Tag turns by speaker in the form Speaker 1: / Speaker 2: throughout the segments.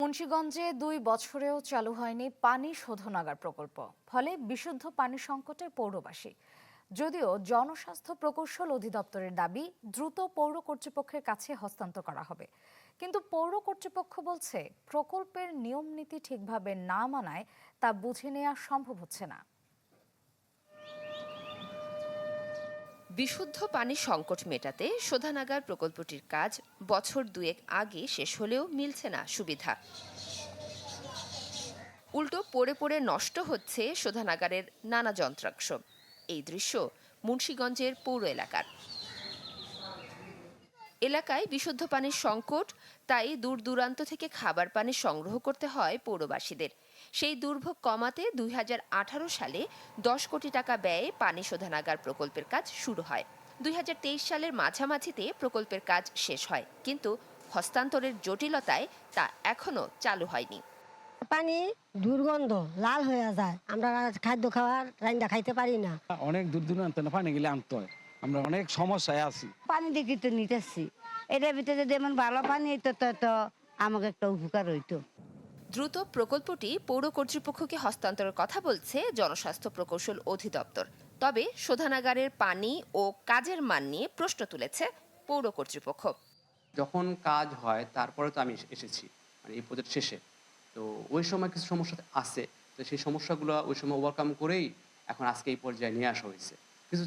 Speaker 1: মুন্সিগঞ্জে ২ বছরেও চালু হয়নি পানি শোধনাগার প্রকল্প, ফলে বিশুদ্ধ পানি সংকটে পৌরবাসী। যদিও জনস্বাস্থ্য প্রকৌশল অধিদপ্তরের দাবি দ্রুত পৌর কর্তৃপক্ষের কাছে হস্তান্তর করা হবে, কিন্তু পৌর কর্তৃপক্ষ বলছে প্রকল্পের নিয়ম নীতি ঠিকভাবে না মানায় তা বুঝে নেওয়া সম্ভব হচ্ছে না।
Speaker 2: বিশুদ্ধ পানির সংকট মেটাতে শোধনাগার প্রকল্পটির কাজ বছর দুয়েক আগে শেষ হলেও মিলছে না সুবিধা। উল্টো পড়ে পড়ে নষ্ট হচ্ছে শোধনাগারের নানা যন্ত্রাংশ। এই দৃশ্য মুন্সিগঞ্জের পৌর এলাকায় বিশুদ্ধ পানির সংকট, তাই দূর দূরান্ত থেকে খাবার পানি সংগ্রহ করতে হয় পৌরবাসীদের। সেই দুর্ভোগ কমাতে ২০১৮ সালে ১০ কোটি টাকা ব্যয়ে পানি শোধনাগার প্রকল্পের কাজ শুরু হয়। ২০২৩ সালের মাঝামাঝিতে প্রকল্পের কাজ শেষ হয়, কিন্তু হস্তান্তরের জটিলতায় তা এখনো চালু হয়নি।
Speaker 3: পানি দুর্গন্ধ, লাল হয়ে যায়, আমরা খাদ্য খাওয়ার রান্না খাইতে পারি না।
Speaker 4: অনেক দূর দূরান্ত পানি গেলে আনতে হয়, আমরা অনেক সমস্যায় আছি।
Speaker 5: পানি দেখি তো নিতেছি, এটার ভিতরে যদি এমন ভালো পানি হইতো তো আমাকে একটা উপকার হইতো।
Speaker 2: দ্রুত প্রকল্পটি পৌর কর্তৃপক্ষকে হস্তান্তরের কথা বলছে জনস্বাস্থ্য প্রকৌশল অধিদপ্তর। তবে শোধনাগারের পানি ও কাজের মান নিয়ে প্রশ্ন তুলেছে পৌর কর্তৃপক্ষ।
Speaker 6: যখন কাজ হয় তারপরে তো আমি এসেছি, মানে এই প্রজেক্ট শেষে, তো ওই সময় কিছু সমস্যা আছে, তো সেই সমস্যাগুলো ওই সময় ওভারকাম করেই এখন আজকে এই পর্যায়ে নিয়ে আসা হয়েছে। কিছু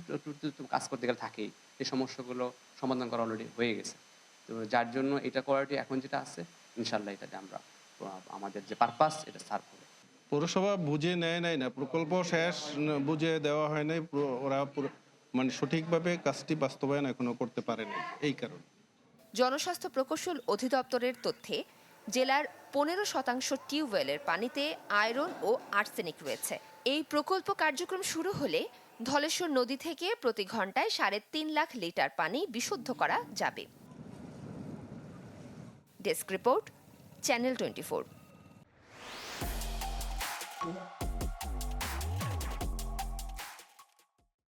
Speaker 6: কাজ করতে গেলে থাকেই, এই সমস্যাগুলো সমাধান করা অলরেডি হয়ে গেছে। তো যার জন্য এটা করাটি এখন যেটা আছে, ইনশাল্লাহ এটাতে আমরা আমাদের যে পারপাস এটা সার্ভ হবে।
Speaker 7: পৌরসভা বুঝে নেয় নাই না, প্রকল্প শেষ বুঝে দেওয়া হয় নাই, ওরা মানে সঠিকভাবে কাজটি বাস্তবায়ন এখনো করতে পারেনি। এই কারণে
Speaker 2: জনস্বাস্থ্য প্রকৌশল অধিদপ্তরের তথ্যে জেলার ১৫% টিউবওয়েলের পানিতে আয়রন ও আর্সেনিক রয়েছে। এই প্রকল্প কার্যক্রম শুরু হলে ধলেশ্বর নদী থেকে প্রতি ঘন্টায় ৩.৫ লাখ লিটার পানি বিশুদ্ধ করা যাবে। Desk report, channel 24।